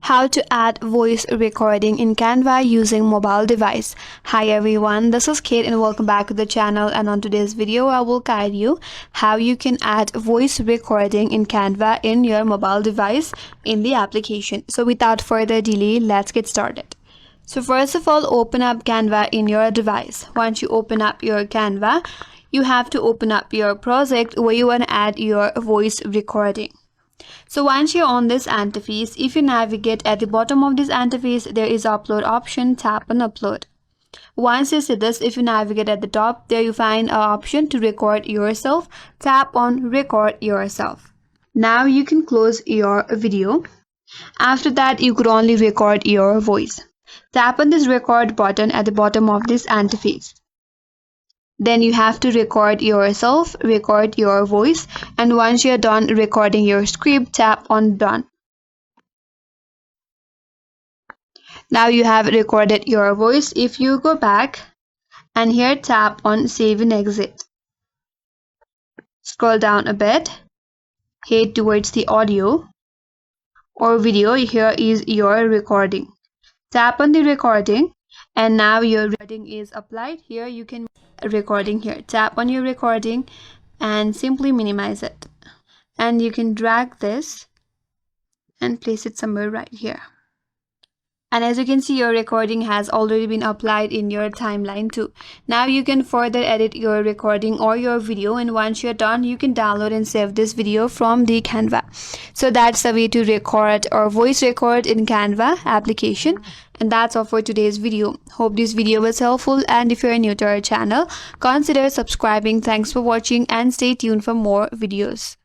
How to add voice recording in Canva using mobile device. Hi everyone, this is Kate and welcome back to the channel, and on today's video I will guide you how you can add voice recording in Canva in your mobile device in the application. So without further delay, let's get started. So first of all, open up Canva in your device. Once you open up your Canva, you have to open up your project where you want to add your voice recording. So once you're on this interface, if you navigate at the bottom of this interface, there is upload option. Tap on upload. Once you see this, if you navigate at the top, there you find an option to record yourself. Tap on record yourself. Now you can close your video. After that, you could only record your voice. Tap on this record button at the bottom of this interface. Then you have to record yourself, record your voice, and once you're done recording your script, tap on done. Now you have recorded your voice. If you go back and here tap on save and exit. Scroll down a bit, head towards the audio or video. Here is your recording. Tap on the recording and now your recording is applied. Here you can recording here. Tap on your recording and simply minimize it, and you can drag this and place it somewhere right here. And as you can see, your recording has already been applied in your timeline too. Now you can further edit your recording or your video, and once you're done, you can download and save this video from the Canva. So that's the way to record or voice record in Canva application. And that's all for today's video. Hope this video was helpful, and if you're new to our channel, consider subscribing. Thanks for watching and stay tuned for more videos.